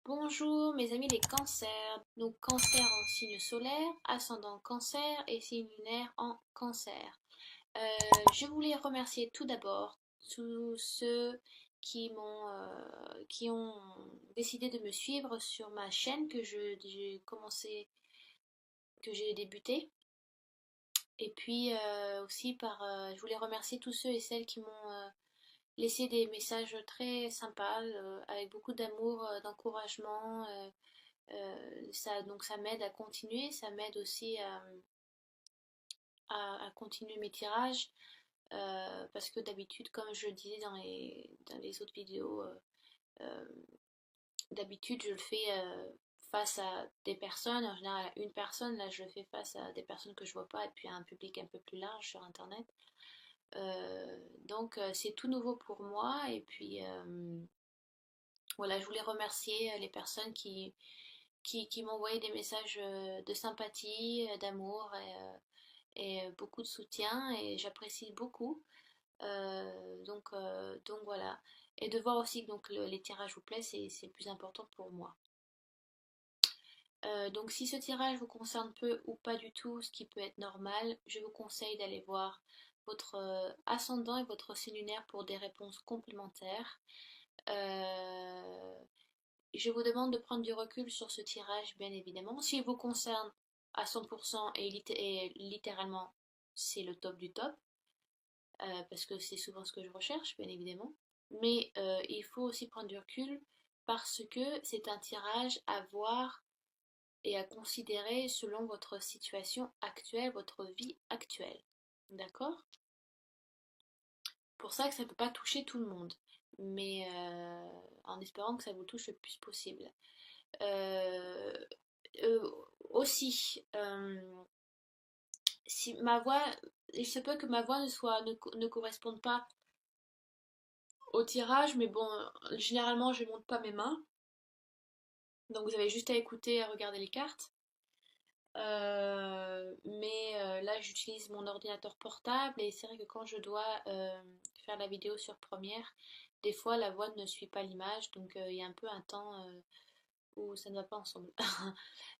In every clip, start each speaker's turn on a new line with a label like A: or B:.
A: Bonjour mes amis les cancers. Donc cancer en signe solaire, ascendant cancer et signe lunaire en cancer. Je voulais remercier tout d'abord tous ceux qui ont décidé de me suivre sur ma chaîne j'ai commencé, que j'ai débuté. Et puis aussi je voulais remercier tous ceux et celles qui m'ont laissé des messages très sympas, avec beaucoup d'amour, d'encouragement. Donc ça m'aide à continuer, ça m'aide aussi à continuer mes tirages, parce que d'habitude, comme je le disais dans les autres vidéos, euh, d'habitude je le fais face à des personnes, en général à une personne. Là je le fais face à des personnes que je vois pas et puis à un public un peu plus large sur internet. Donc c'est tout nouveau pour moi et puis voilà, je voulais remercier les personnes qui m'envoyaient des messages de sympathie, d'amour et beaucoup de soutien et j'apprécie beaucoup. Donc voilà. Et de voir aussi que les tirages vous plaisent, c'est le plus important pour moi. Donc si ce tirage vous concerne peu ou pas du tout, ce qui peut être normal, je vous conseille d'aller voir votre ascendant et votre signe lunaire pour des réponses complémentaires. Euh, Je vous demande de prendre du recul sur ce tirage, bien évidemment. S'il vous concerne à 100% et littéralement, c'est le top du top, parce que c'est souvent ce que je recherche, bien évidemment. Mais il faut aussi prendre du recul parce que c'est un tirage à voir et à considérer selon votre situation actuelle, votre vie actuelle. D'accord? Pour ça que ça ne peut pas toucher tout le monde, mais en espérant que ça vous touche le plus possible. Euh, euh, Aussi, si ma voix, il se peut que ma voix ne corresponde pas au tirage, mais bon, généralement je ne monte pas mes mains, donc vous avez juste à écouter et à regarder les cartes. Là j'utilise mon ordinateur portable et c'est vrai que quand je dois faire la vidéo sur Première, des fois la voix ne suit pas l'image, donc il y a un peu un temps où ça ne va pas ensemble.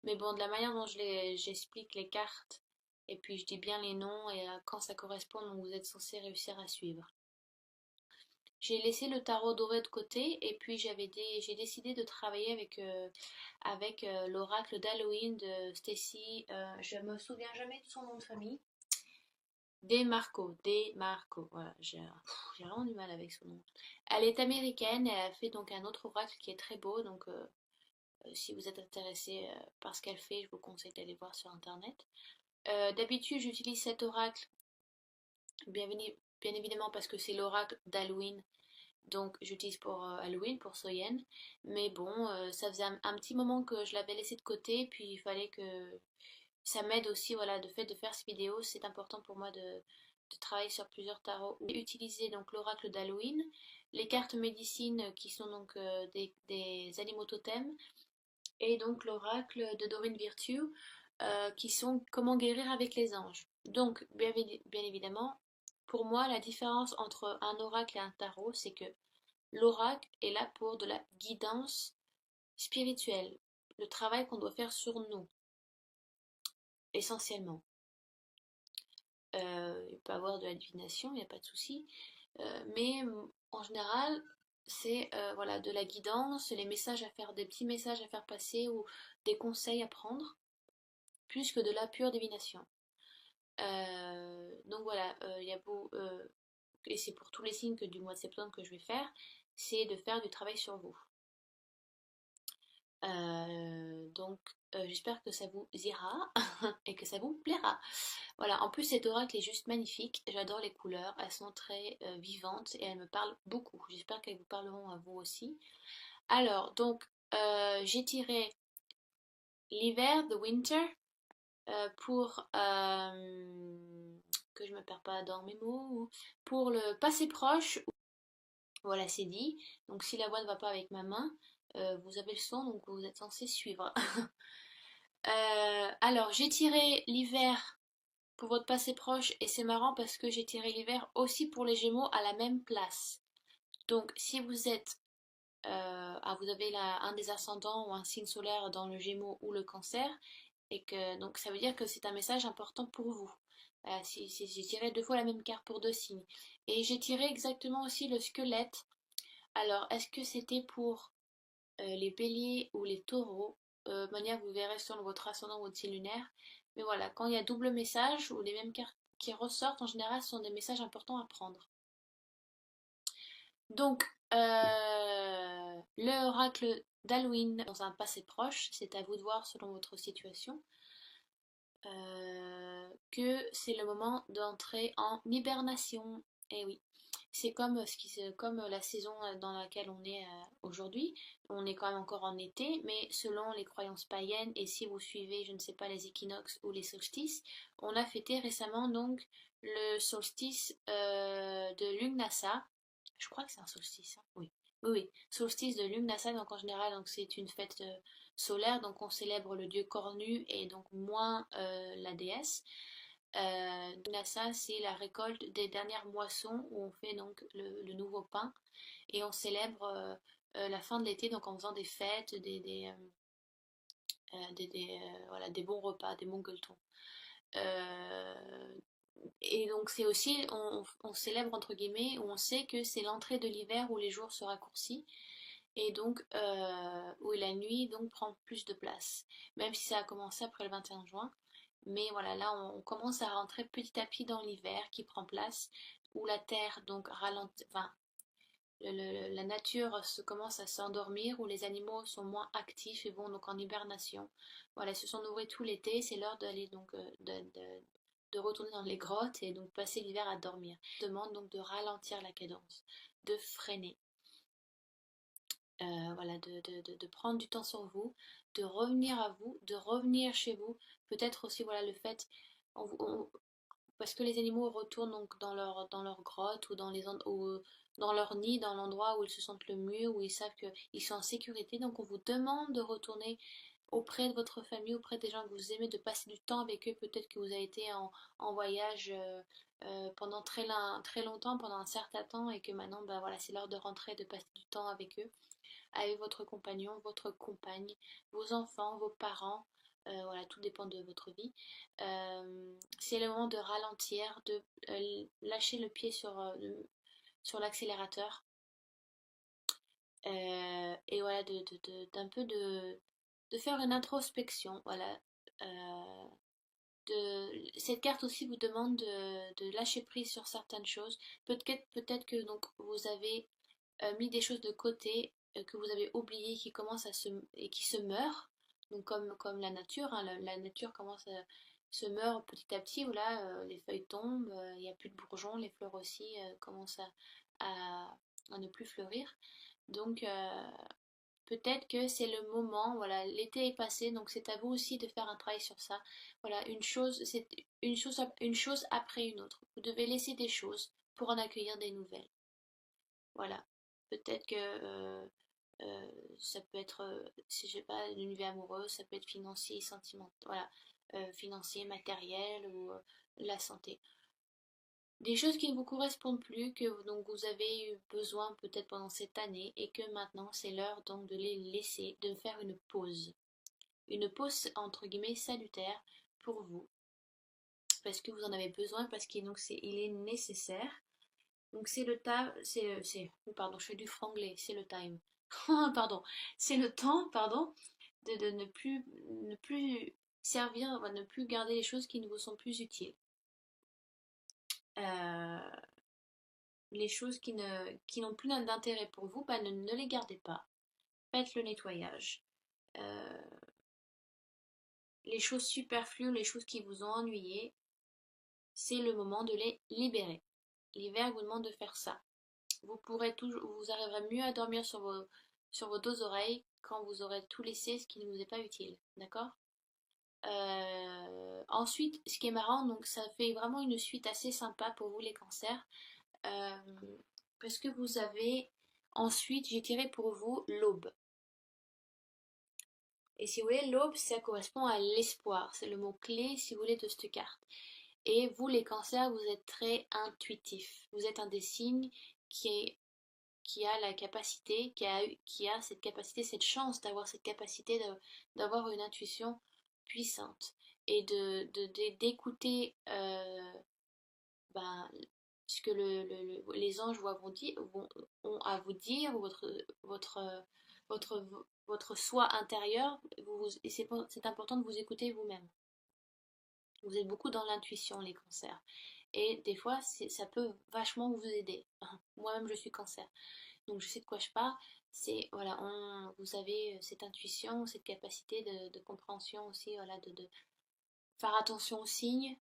A: Mais bon, de la manière dont j'explique les cartes, et puis je dis bien les noms, et quand ça correspond, donc vous êtes censé réussir à suivre. J'ai laissé le tarot doré de côté, et puis j'ai décidé de travailler avec l'oracle d'Halloween de Stacy. Je me souviens jamais de son nom de famille. Demarco, voilà, j'ai vraiment du mal avec son nom. Elle est américaine, et elle a fait donc un autre oracle qui est très beau, donc si vous êtes intéressé par ce qu'elle fait, je vous conseille d'aller voir sur internet. D'habitude, j'utilise cet oracle, bien, bien évidemment parce que c'est l'oracle d'Halloween, donc j'utilise pour Halloween, pour Soyen. Mais bon, ça faisait un petit moment que je l'avais laissé de côté, puis il fallait que ça m'aide aussi, voilà, de fait de faire cette vidéo, c'est important pour moi de travailler sur plusieurs tarots. J'ai utilisé donc l'oracle d'Halloween, les cartes médecine qui sont donc des animaux totems, et donc l'oracle de Dorine Virtue, qui sont comment guérir avec les anges. Donc, bien évidemment, pour moi, la différence entre un oracle et un tarot, c'est que l'oracle est là pour de la guidance spirituelle, le travail qu'on doit faire sur nous, essentiellement. Il peut y avoir de la divination, il n'y a pas de souci, mais en général, c'est voilà, de la guidance, les messages à faire, des petits messages à faire passer ou des conseils à prendre, plus que de la pure divination. Donc voilà, il y a beau, et c'est pour tous les signes que du mois de septembre que je vais faire, c'est de faire du travail sur vous. Donc j'espère que ça vous ira et que ça vous plaira. Voilà, en plus cet oracle est juste magnifique, j'adore les couleurs, elles sont très vivantes et elles me parlent beaucoup. J'espère qu'elles vous parleront à vous aussi. Alors, donc j'ai tiré l'hiver, the winter, pour que je me perds pas dans mes mots, pour le passé proche, voilà c'est dit. Donc si la voix ne va pas avec ma main, vous avez le son, donc vous êtes censé suivre. Alors j'ai tiré l'hiver pour votre passé proche et c'est marrant parce que j'ai tiré l'hiver aussi pour les Gémeaux à la même place. Donc si vous êtes vous avez un des ascendants ou un signe solaire dans le Gémeaux ou le Cancer, et que donc ça veut dire que c'est un message important pour vous. J'ai tiré 2 fois la même carte pour 2 signes. Et j'ai tiré exactement aussi le squelette. Alors, est-ce que c'était pour les béliers ou les taureaux? De manière, vous verrez sur votre ascendant ou votre signe lunaire. Mais voilà, quand il y a double message ou les mêmes cartes qui ressortent, en général, ce sont des messages importants à prendre. Donc, le oracle d'Halloween dans un passé proche, c'est à vous de voir selon votre situation, que c'est le moment d'entrer en hibernation. Et oui, c'est comme la saison dans laquelle on est aujourd'hui. On est quand même encore en été, mais selon les croyances païennes, et si vous suivez, je ne sais pas, les équinoxes ou les solstices, on a fêté récemment donc le solstice de Lugnasa. Je crois que c'est un solstice, hein. Oui. Oui, oui, solstice de Lugnasa, donc en général, donc c'est une fête solaire, donc on célèbre le dieu cornu et donc moins la déesse. Lugnasa, c'est la récolte des dernières moissons où on fait donc le nouveau pain et on célèbre la fin de l'été donc en faisant des fêtes, voilà, des bons repas, des bons gueuletons. Euh, et donc c'est aussi, on célèbre entre guillemets, où on sait que c'est l'entrée de l'hiver où les jours se raccourcissent et donc où la nuit donc prend plus de place, même si ça a commencé après le 21 juin. Mais voilà, là on commence à rentrer petit à petit dans l'hiver qui prend place, où la terre donc ralentit, enfin la nature se commence à s'endormir, où les animaux sont moins actifs et vont donc en hibernation. Voilà, ils se sont nourris tout l'été, c'est l'heure d'aller donc de retourner dans les grottes et donc passer l'hiver à dormir. Je demande donc de ralentir la cadence, de freiner. Voilà, de prendre du temps sur vous, de revenir à vous, de revenir chez vous. Peut-être aussi, voilà, le fait, parce que les animaux retournent donc dans leur grotte ou ou dans leur nid, dans l'endroit où ils se sentent le mieux, où ils savent qu'ils sont en sécurité. Donc on vous demande de retourner auprès de votre famille, auprès des gens que vous aimez, de passer du temps avec eux. Peut-être que vous avez été en voyage pendant très longtemps, pendant un certain temps, et que maintenant, bah, voilà, c'est l'heure de rentrer, de passer du temps avec eux, avec votre compagnon, votre compagne, vos enfants, vos parents. Voilà, tout dépend de votre vie. C'est le moment de ralentir, de lâcher le pied sur l'accélérateur. Et voilà, d'un peu de faire une introspection. Voilà. Cette carte aussi vous demande de lâcher prise sur certaines choses. Peut-être que donc vous avez mis des choses de côté que vous avez oubliées qui commencent et qui se meurent. Donc comme la nature, hein, la nature commence à se meurt petit à petit, où là les feuilles tombent, il n'y a plus de bourgeons, les fleurs aussi commencent à ne plus fleurir. Donc peut-être que c'est le moment, voilà, l'été est passé, donc c'est à vous aussi de faire un travail sur ça. Voilà, c'est une chose après une autre. Vous devez laisser des choses pour en accueillir des nouvelles. Voilà. Peut-être que ça peut être, si j'ai pas une vie amoureuse, ça peut être financier, sentimental, voilà, financier, matériel ou la santé. Des choses qui ne vous correspondent plus, que donc vous avez eu besoin peut-être pendant cette année et que maintenant c'est l'heure donc de les laisser, de faire une pause. Une pause entre guillemets salutaire pour vous, parce que vous en avez besoin, parce qu'il donc il est nécessaire. Donc c'est le temps, oh, pardon, je fais du franglais, c'est le time. Pardon, c'est le temps, pardon, de ne plus servir, enfin, ne plus garder les choses qui ne vous sont plus utiles. Euh, les choses qui n'ont plus d'intérêt pour vous, bah, ne les gardez pas. Faites le nettoyage. Euh, les choses superflues, les choses qui vous ont ennuyé, c'est le moment de les libérer. L'hiver vous demande de faire ça. Vous arriverez mieux à dormir sur vos deux oreilles quand vous aurez tout laissé ce qui ne vous est pas utile. D'accord? Ensuite, ce qui est marrant, donc ça fait vraiment une suite assez sympa pour vous les cancers. Euh, Parce que vous avez ensuite, j'ai tiré pour vous l'aube. Et si vous voulez, l'aube, ça correspond à l'espoir. C'est le mot-clé, si vous voulez, de cette carte. Et vous, les cancers, vous êtes très intuitifs. Vous êtes un des signes qui est qui a la capacité, qui a cette capacité, cette chance d'avoir cette capacité d'avoir une intuition puissante et d'écouter ben, ce que les anges ont à vous dire, votre, votre, votre soi intérieur, et c'est important de vous écouter vous-même. Vous êtes beaucoup dans l'intuition, les cancers. Et des fois, ça peut vachement vous aider. Moi-même, je suis cancer. Donc, je sais de quoi je parle. C'est, voilà, vous avez cette intuition, cette capacité de compréhension aussi, voilà, de faire attention aux signes,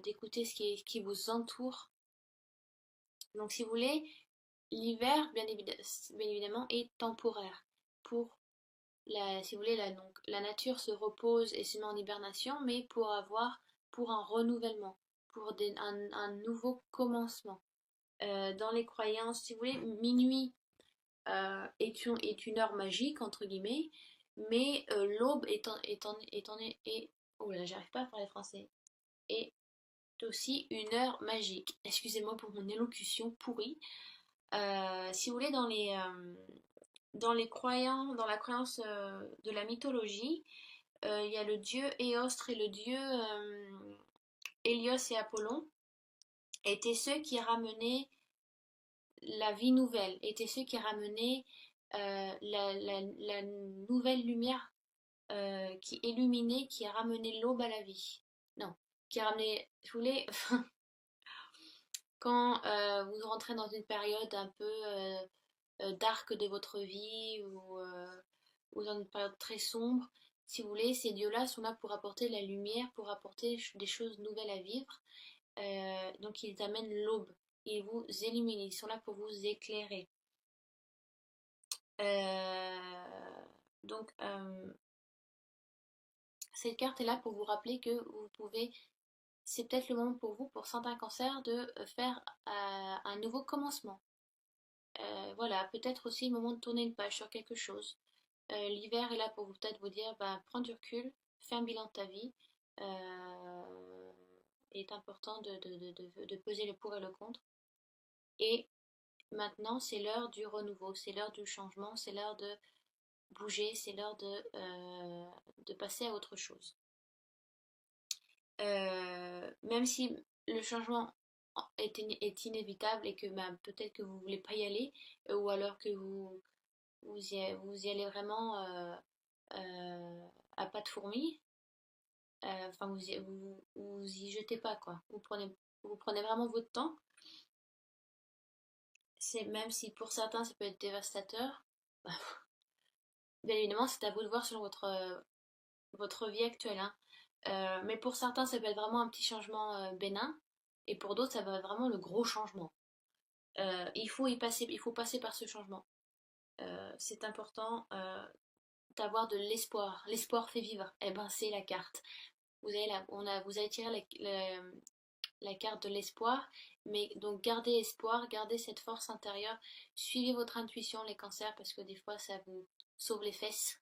A: d'écouter ce qui vous entoure. Donc, si vous voulez, l'hiver, bien évidemment, est temporaire. Pour si vous voulez, donc, la nature se repose et se met en hibernation, mais pour un renouvellement, pour un nouveau commencement. Dans les croyances, si vous voulez, minuit est une heure magique, entre guillemets, mais l'aube oh là, j'arrive pas à parler français, est aussi une heure magique. Excusez-moi pour mon élocution pourrie. Si vous voulez, dans la croyance de la mythologie, il y a le dieu Éostre et le dieu Hélios et Apollon étaient ceux qui ramenaient la vie nouvelle, étaient ceux qui ramenaient la nouvelle lumière qui illuminait, qui ramenait l'aube à la vie. Non, qui ramenait, je voulais, quand vous rentrez dans une période un peu dark de votre vie ou dans une période très sombre, si vous voulez, ces dieux-là sont là pour apporter la lumière, pour apporter des choses nouvelles à vivre. Donc ils amènent l'aube, ils vous illuminent, ils sont là pour vous éclairer. Donc cette carte est là pour vous rappeler que vous pouvez, c'est peut-être le moment pour vous, pour certains cancers, de faire un nouveau commencement. Voilà, peut-être aussi le moment de tourner une page sur quelque chose. L'hiver est là pour peut-être vous dire, bah, prends du recul, fais un bilan de ta vie. Il est important de peser le pour et le contre. Et maintenant, c'est l'heure du renouveau, c'est l'heure du changement, c'est l'heure de bouger, c'est l'heure de passer à autre chose. Même si le changement est inévitable et que bah, peut-être que vous ne voulez pas y aller, ou alors que vous y allez vraiment à pas de fourmi, enfin vous y jetez pas quoi. Vous prenez vraiment votre temps. C'est même si pour certains ça peut être dévastateur, bien évidemment c'est à vous de voir selon votre vie actuelle, hein. Mais pour certains ça peut être vraiment un petit changement bénin, et pour d'autres ça va être vraiment le gros changement. Il faut passer par ce changement. C'est important d'avoir de l'espoir. L'espoir fait vivre. Eh ben c'est la carte. Vous avez tiré la carte de l'espoir, mais donc gardez espoir, gardez cette force intérieure, suivez votre intuition les cancers parce que des fois ça vous sauve les fesses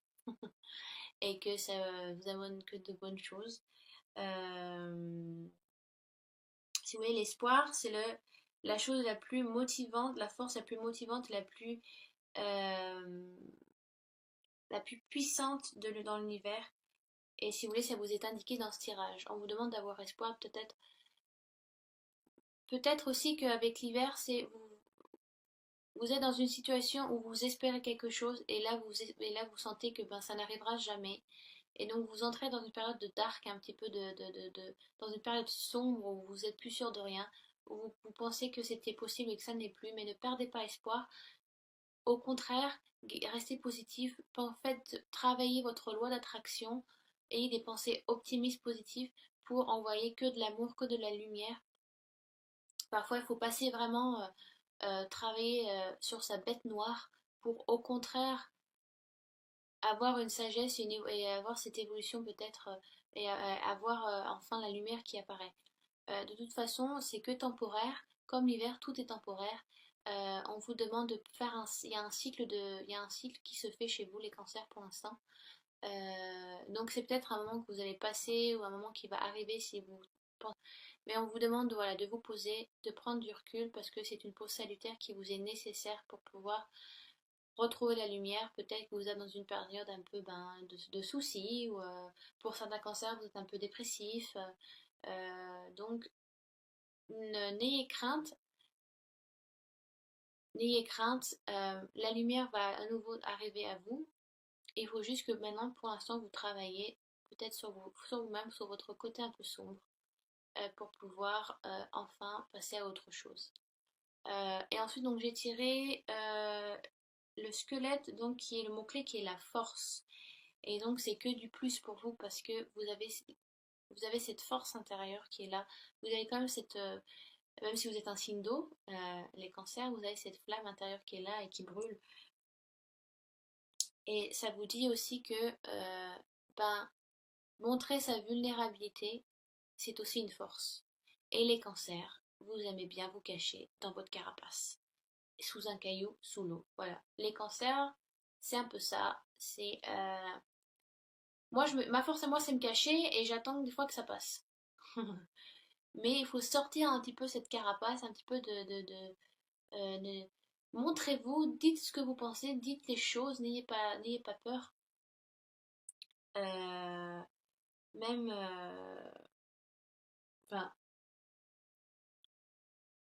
A: et que ça vous amène que de bonnes choses. Si vous voulez, l'espoir, c'est la chose la plus motivante, la force la plus motivante, euh, la plus puissante dans l'univers. Et si vous voulez, ça vous est indiqué dans ce tirage. On vous demande d'avoir espoir, peut-être aussi qu'avec l'hiver, vous êtes dans une situation où vous espérez quelque chose et là vous sentez que ben, ça n'arrivera jamais. Et donc vous entrez dans une période de dark, un petit peu dans une période sombre où vous êtes plus sûr de rien, où vous pensez que c'était possible et que ça n'est plus, mais ne perdez pas espoir. Au contraire, restez positif. En fait, travaillez votre loi d'attraction, ayez des pensées optimistes, positives pour envoyer que de l'amour, que de la lumière. Parfois, il faut passer vraiment travailler sur sa bête noire pour au contraire avoir une sagesse et avoir cette évolution peut-être et avoir enfin la lumière qui apparaît. De toute façon, c'est que temporaire. Comme l'hiver, tout est temporaire. On vous demande de faire il y a un cycle qui se fait chez vous, les cancers, pour l'instant. Donc c'est peut-être un moment que vous allez passer ou un moment qui va arriver si vous pense. Mais on vous demande voilà, de vous poser, de prendre du recul parce que c'est une pause salutaire qui vous est nécessaire pour pouvoir retrouver la lumière. Peut-être que vous êtes dans une période un peu de soucis ou pour certains cancers vous êtes un peu dépressif. Donc n'ayez crainte, n'ayez crainte. La lumière va à nouveau arriver à vous. Il faut juste que maintenant, pour l'instant, vous travaillez peut-être sur vous-même, sur votre côté un peu sombre, pour pouvoir enfin passer à autre chose. Et ensuite, donc j'ai tiré le squelette, donc qui est le mot-clé, qui est la force. Et donc c'est que du plus pour vous parce que vous avez cette force intérieure qui est là. Vous avez quand même cette, même si vous êtes un signe d'eau, les cancers, vous avez cette flamme intérieure qui est là et qui brûle. Et ça vous dit aussi que ben, montrer sa vulnérabilité, c'est aussi une force. Et les cancers, vous aimez bien vous cacher dans votre carapace, sous un caillou, sous l'eau. Voilà. Les cancers, c'est un peu ça. C'est ma force à moi, c'est me cacher et j'attends des fois que ça passe. Mais il faut sortir un petit peu cette carapace, un petit peu de- montrez-vous, dites ce que vous pensez, dites les choses, n'ayez pas peur. Euh, même, enfin,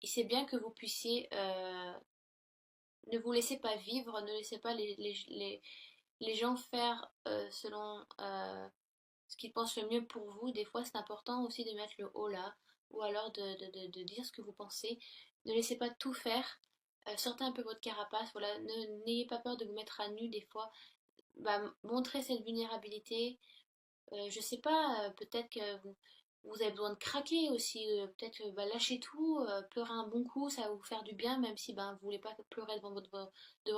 A: c'est bien que vous puissiez, ne vous laissez pas vivre, ne laissez pas les gens faire selon ce qu'ils pensent le mieux pour vous. Des fois, c'est important aussi de mettre le haut là, ou alors de dire ce que vous pensez. Ne laissez pas tout faire. Sortez un peu votre carapace, voilà. N'ayez pas peur de vous mettre à nu des fois. Bah, montrez cette vulnérabilité. Je sais pas, peut-être que vous avez besoin de craquer aussi. Peut-être que bah, lâchez tout, pleurez un bon coup, ça va vous faire du bien, même si ben, vous voulez pas pleurer devant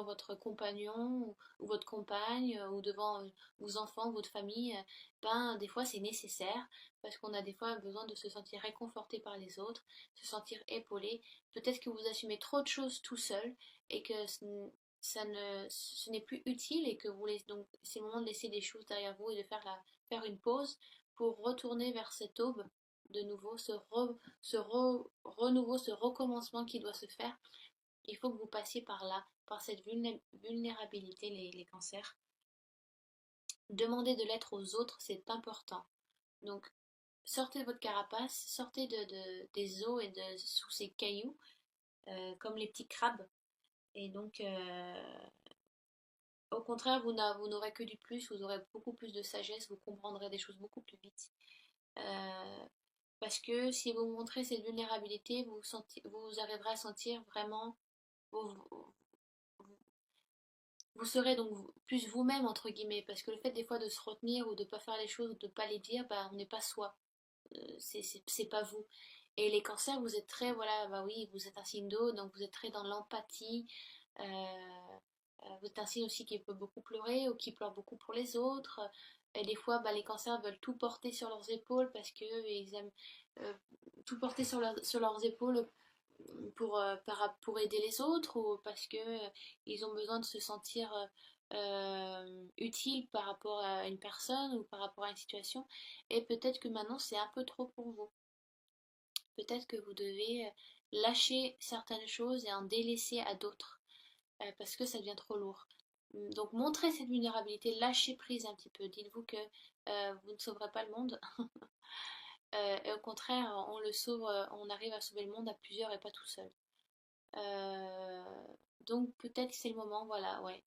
A: votre compagnon ou votre compagne ou devant vos enfants, votre famille. Ben, des fois, c'est nécessaire parce qu'on a des fois besoin de se sentir réconforté par les autres, se sentir épaulé. Peut-être que vous assumez trop de choses tout seul et que ce n'est plus utile et que donc c'est le moment de laisser des choses derrière vous et de faire une pause pour retourner vers cette aube de nouveau, renouveau, ce recommencement qui doit se faire. Il faut que vous passiez par là, par cette vulnérabilité, les cancers. Demandez de l'être aux autres, c'est important. Donc, sortez de votre carapace, sortez des eaux et sous ces cailloux, comme les petits crabes. Et donc, au contraire, vous n'aurez que du plus, vous aurez beaucoup plus de sagesse, vous comprendrez des choses beaucoup plus vite. Euh, Parce que si vous montrez cette vulnérabilité, vous arriverez à sentir vraiment, vous, vous serez donc plus vous-même, entre guillemets, parce que le fait des fois de se retenir ou de ne pas faire les choses ou de ne pas les dire, bah, on n'est pas soi. C'est pas vous. Et les cancers, vous êtes très, voilà, bah oui, vous êtes un signe d'eau, donc vous êtes très dans l'empathie. Vous êtes un signe aussi qui peut beaucoup pleurer ou qui pleure beaucoup pour les autres. Et des fois, bah, les cancers veulent tout porter sur leurs épaules parce qu'ils aiment euh, tout porter sur leurs épaules pour aider les autres ou parce que ils ont besoin de se sentir utiles par rapport à une personne ou par rapport à une situation. Et peut-être que maintenant, c'est un peu trop pour vous. Peut-être que vous devez lâcher certaines choses et en délaisser à d'autres parce que ça devient trop lourd. Donc montrez cette vulnérabilité, lâchez prise un petit peu. Dites-vous que vous ne sauverez pas le monde. Et au contraire, on le sauve, on arrive à sauver le monde à plusieurs et pas tout seul. Euh, donc peut-être que c'est le moment, voilà, ouais,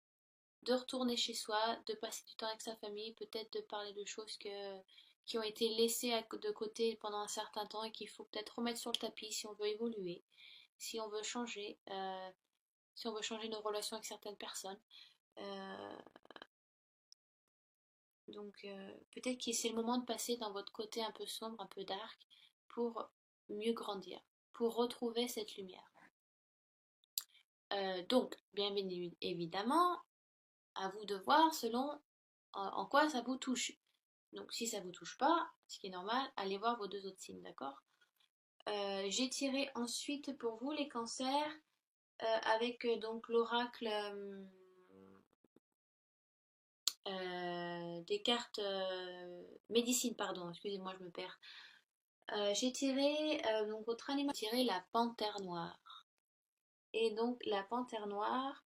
A: de retourner chez soi, de passer du temps avec sa famille, peut-être de parler de choses qui ont été laissées de côté pendant un certain temps et qu'il faut peut-être remettre sur le tapis si on veut évoluer, si on veut changer, si on veut changer nos relations avec certaines personnes. Euh, peut-être que c'est le moment de passer dans votre côté un peu sombre, un peu dark, pour mieux grandir, pour retrouver cette lumière. Donc, bien évidemment, à vous de voir selon en quoi ça vous touche. Donc si ça vous touche pas, ce qui est normal, allez voir vos deux autres signes, d'accord? J'ai tiré ensuite pour vous les cancers avec donc l'oracle des cartes médecine, pardon, excusez-moi, je me perds. J'ai tiré, donc votre animal, j'ai tiré la panthère noire. Et donc la panthère noire,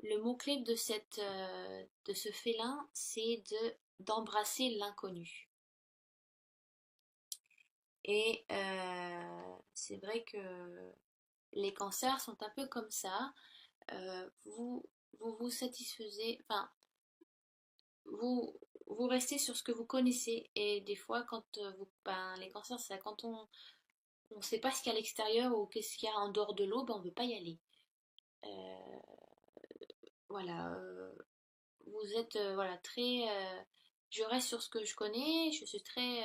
A: le mot-clé de ce félin, c'est d'embrasser l'inconnu. Et c'est vrai que les cancers sont un peu comme ça. Vous vous satisfaisez, enfin, vous, vous restez sur ce que vous connaissez. Et des fois, ben, les cancers, c'est quand on ne sait pas ce qu'il y a à l'extérieur ou qu'est-ce qu'il y a en dehors de l'eau, ben, on ne veut pas y aller. Euh, voilà, vous êtes voilà, très. Je reste sur ce que je connais, je suis très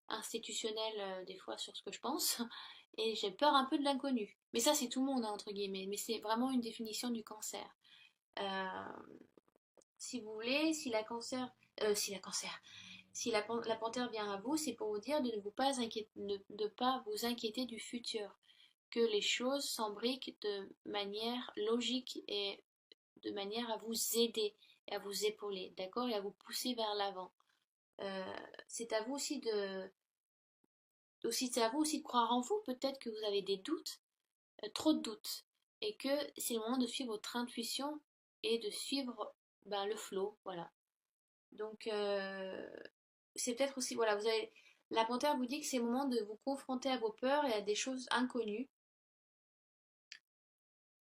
A: institutionnelle des fois sur ce que je pense, et j'ai peur un peu de l'inconnu. Mais ça, c'est tout le monde, hein, entre guillemets, mais c'est vraiment une définition du cancer. Euh, si vous voulez, si la cancer, si la panthère vient à vous, c'est pour vous dire de ne pas de pas vous inquiéter du futur, que les choses s'embriquent de manière logique et de manière à vous aider et à vous épauler, d'accord, et à vous pousser vers l'avant. Euh, c'est à vous c'est à vous aussi de croire en vous. Peut-être que vous avez des doutes, trop de doutes, et que c'est le moment de suivre votre intuition et de suivre ben, le flow, voilà. Donc c'est peut-être aussi, voilà, la panthère vous dit que c'est le moment de vous confronter à vos peurs et à des choses inconnues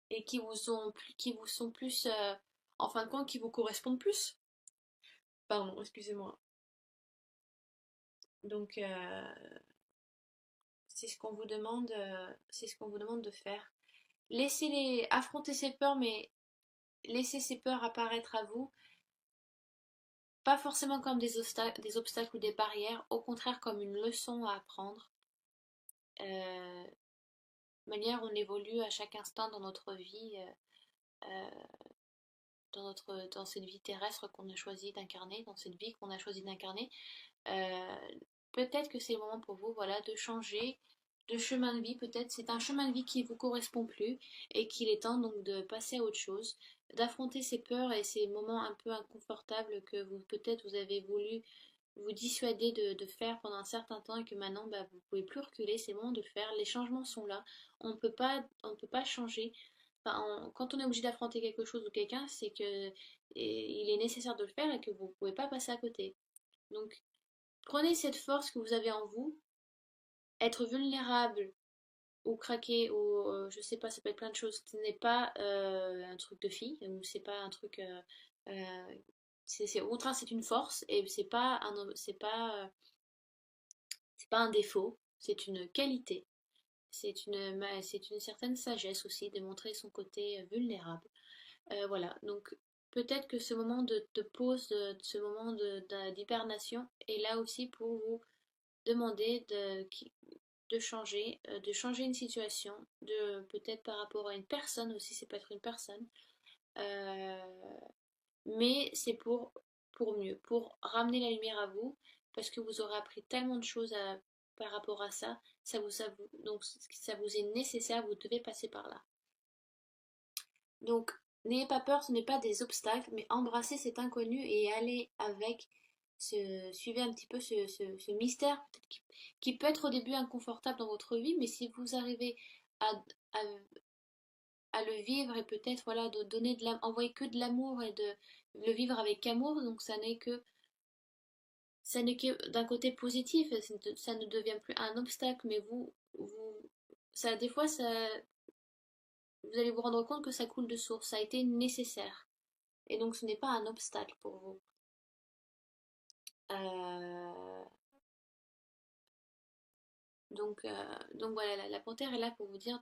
A: et qui vous sont plus, en fin de compte, qui vous correspondent plus. Pardon, excusez-moi. Donc c'est ce qu'on vous demande de faire. Affronter ces peurs, mais laissez ces peurs apparaître à vous, pas forcément comme des obstacles ou des barrières, au contraire comme une leçon à apprendre. De manière, on évolue à chaque instant dans notre vie, dans cette vie terrestre qu'on a choisi d'incarner, dans cette vie qu'on a choisi d'incarner. Euh, Peut-être que c'est le moment pour vous, voilà, de changer de chemin de vie. Peut-être c'est un chemin de vie qui vous correspond plus et qu'il est temps donc de passer à autre chose, d'affronter ces peurs et ces moments un peu inconfortables que vous peut-être vous avez voulu vous dissuader de faire pendant un certain temps et que maintenant bah, vous pouvez plus reculer. C'est le moment de le faire. Les changements sont là. On peut pas changer. Enfin, quand on est obligé d'affronter quelque chose ou quelqu'un, c'est que il est nécessaire de le faire et que vous pouvez pas passer à côté. Donc prenez cette force que vous avez en vous, être vulnérable ou craquer ou je sais pas, ça peut être plein de choses. Ce n'est pas un truc de fille ou c'est pas un truc. Au contraire, c'est une force et c'est pas un défaut, c'est une qualité. C'est une certaine sagesse aussi de montrer son côté vulnérable. Voilà, donc peut-être que ce moment de pause, ce moment d'hibernation est là aussi pour vous demander de changer une situation, de peut-être par rapport à une personne aussi, c'est peut être une personne, euh, mais c'est pour mieux, pour ramener la lumière à vous, parce que vous aurez appris tellement de choses par rapport à ça, donc ça vous est nécessaire, vous devez passer par là. Donc n'ayez pas peur, ce n'est pas des obstacles, mais embrassez cet inconnu et allez avec suivez un petit peu ce mystère qui peut être au début inconfortable dans votre vie, mais si vous arrivez à, à, à le vivre et peut-être voilà de donner envoyer que de l'amour et de le vivre avec amour, donc ça n'est que d'un côté positif, ça ne devient plus un obstacle, mais ça des fois vous allez vous rendre compte que ça coule de source, ça a été nécessaire et donc ce n'est pas un obstacle pour vous. Euh, donc voilà, la panthère est là pour vous dire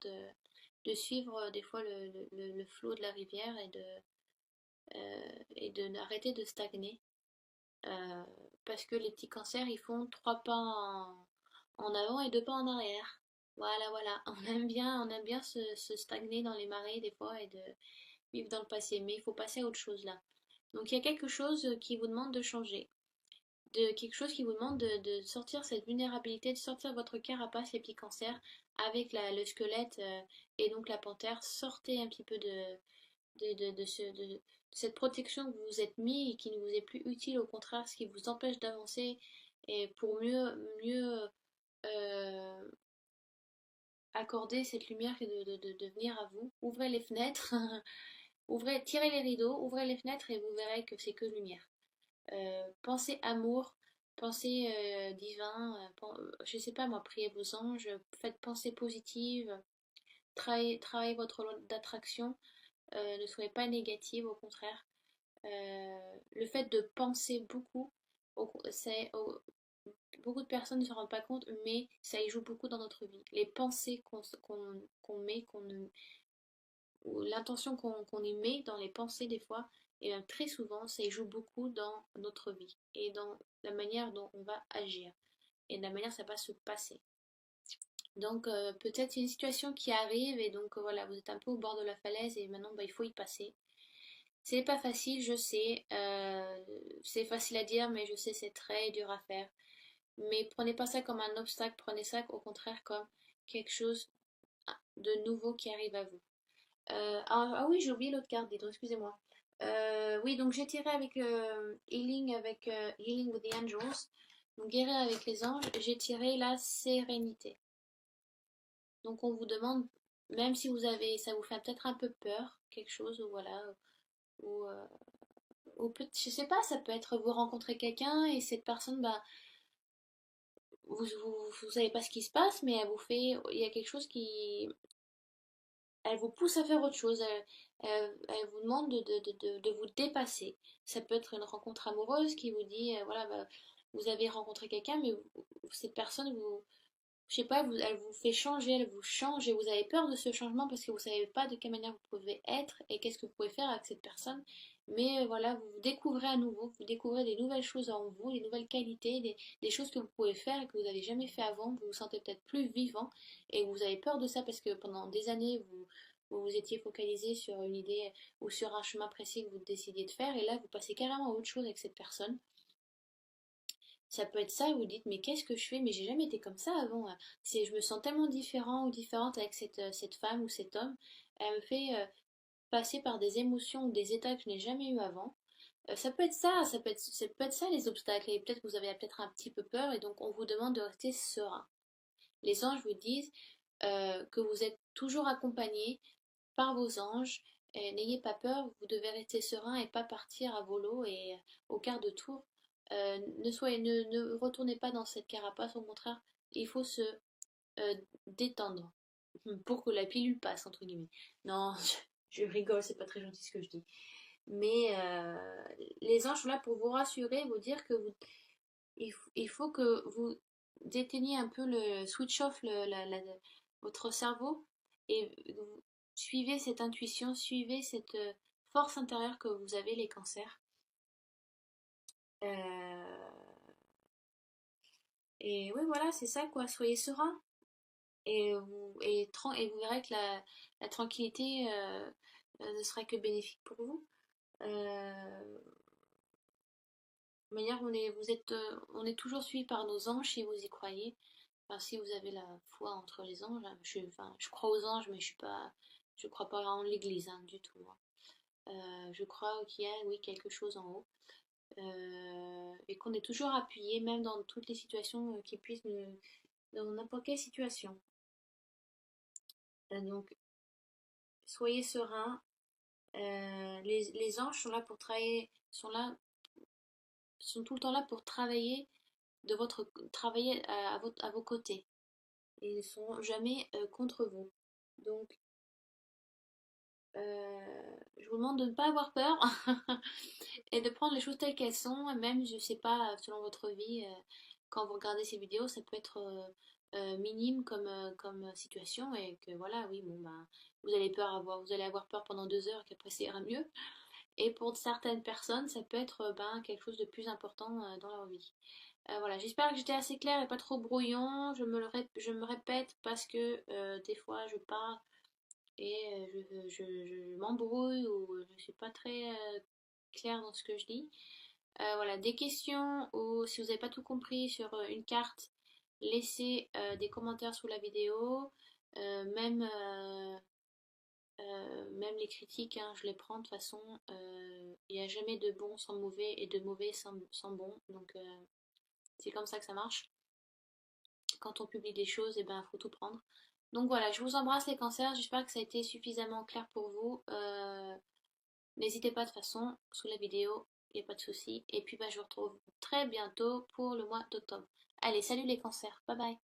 A: de suivre des fois le flot de la rivière et de n'arrêter de stagner. Euh, Parce que les petits cancers, ils font trois pas en avant et deux pas en arrière. Voilà, voilà. On aime bien se stagner dans les marais des fois et de vivre dans le passé. Mais il faut passer à autre chose là. Donc il y a quelque chose qui vous demande de changer. Quelque chose qui vous demande de sortir cette vulnérabilité, de sortir votre carapace, les petits cancers, avec le squelette et donc la panthère. Sortez un petit peu de cette protection que vous vous êtes mis et qui ne vous est plus utile, au contraire, ce qui vous empêche d'avancer et pour mieux euh, accorder cette lumière de venir à vous. Ouvrez les fenêtres, tirez les rideaux, ouvrez les fenêtres et vous verrez que c'est que lumière. Pensez amour, pensez divin, je sais pas moi, priez vos anges, faites pensée positive, travaillez votre loi d'attraction, ne soyez pas négative, au contraire. Le fait de penser beaucoup, beaucoup de personnes ne se rendent pas compte, mais ça y joue beaucoup dans notre vie. Les pensées qu'on met, ou l'intention qu'on y met dans les pensées des fois, et même très souvent, ça y joue beaucoup dans notre vie et dans la manière dont on va agir et de la manière dont ça va se passer. Donc peut-être c'est une situation qui arrive et donc voilà, vous êtes un peu au bord de la falaise et maintenant bah, il faut y passer. C'est pas facile, je sais. C'est facile à dire, mais je sais c'est très dur à faire. Mais prenez pas ça comme un obstacle, prenez ça au contraire comme quelque chose de nouveau qui arrive à vous. Ah oui, j'ai oublié l'autre carte, dis donc, excusez-moi. Oui, donc j'ai tiré avec Healing with the Angels, donc guérir avec les anges, j'ai tiré la sérénité. Donc on vous demande, même si ça vous fait peut-être un peu peur, quelque chose, ou voilà, ou, je sais pas, ça peut être vous rencontrez quelqu'un et cette personne, bah, vous savez pas ce qui se passe, mais il y a quelque chose elle vous pousse à faire autre chose, elle vous demande de vous dépasser. Ça peut être une rencontre amoureuse qui vous dit, voilà, bah, vous avez rencontré quelqu'un, mais cette personne, je sais pas, elle vous fait changer, elle vous change et vous avez peur de ce changement parce que vous savez pas de quelle manière vous pouvez être et qu'est-ce que vous pouvez faire avec cette personne. Mais voilà, vous vous découvrez à nouveau, vous découvrez des nouvelles choses en vous, des nouvelles qualités, des choses que vous pouvez faire et que vous n'avez jamais fait avant. Vous vous sentez peut-être plus vivant et vous avez peur de ça parce que pendant des années, vous vous étiez focalisé sur une idée ou sur un chemin précis que vous décidiez de faire et là, vous passez carrément à autre chose avec cette personne. Ça peut être ça, vous dites, mais qu'est-ce que je fais? Mais j'ai jamais été comme ça avant. Je me sens tellement différent ou différente avec cette femme ou cet homme. Elle me fait passer par des émotions ou des états que je n'ai jamais eu avant. Ça peut être ça, ça peut être ça les obstacles. Et peut-être que vous avez peut-être un petit peu peur et donc on vous demande de rester serein. Les anges vous disent que vous êtes toujours accompagné par vos anges. N'ayez pas peur, vous devez rester serein et pas partir à volo et au quart de tour. Ne retournez pas dans cette carapace, au contraire, il faut se détendre pour que la pilule passe, entre guillemets. Non, je rigole, c'est pas très gentil ce que je dis. Mais les anges sont là pour vous rassurer, vous dire que il faut que vous déteigniez un peu le switch off votre cerveau et vous suivez cette intuition, suivez cette force intérieure que vous avez les cancers. Euh, et oui, voilà, c'est ça quoi, soyez serein et vous verrez que la tranquillité ne sera que bénéfique pour vous. De manière, on est toujours suivi par nos anges si vous y croyez. Enfin, si vous avez la foi entre les anges, hein, je crois aux anges, mais je crois pas en l'église hein, du tout, hein. Je crois qu'il y a, oui, quelque chose en haut. Et qu'on est toujours appuyé, même dans toutes les situations qui puissent dans n'importe quelle situation. Donc, soyez serein. Les anges sont là pour travailler, sont tout le temps là pour travailler à vos côtés. Ils ne sont jamais contre vous. Donc, je vous demande de ne pas avoir peur et de prendre les choses telles qu'elles sont. Et même, je sais pas, selon votre vie, quand vous regardez ces vidéos, ça peut être minime comme situation et que voilà, oui, bon, bah, vous allez avoir peur pendant 2 heures et qu'après ça ira mieux. Et pour certaines personnes, ça peut être ben, quelque chose de plus important dans leur vie. Voilà, j'espère que j'étais assez claire et pas trop brouillon. Je me répète parce que des fois je parle et je m'embrouille ou je suis pas très claire dans ce que je dis. Voilà, des questions ou si vous n'avez pas tout compris sur une carte, laissez des commentaires sous la vidéo. Même les critiques, hein, je les prends de toute façon. Il n'y a jamais de bon sans mauvais et de mauvais sans bon. Donc c'est comme ça que ça marche. quand on publie des choses, et ben faut tout prendre. Donc voilà, je vous embrasse les cancers, j'espère que ça a été suffisamment clair pour vous. N'hésitez pas de toute façon, sous la vidéo, il n'y a pas de souci. Et puis bah, je vous retrouve très bientôt pour le mois d'octobre. Allez, salut les cancers, bye bye.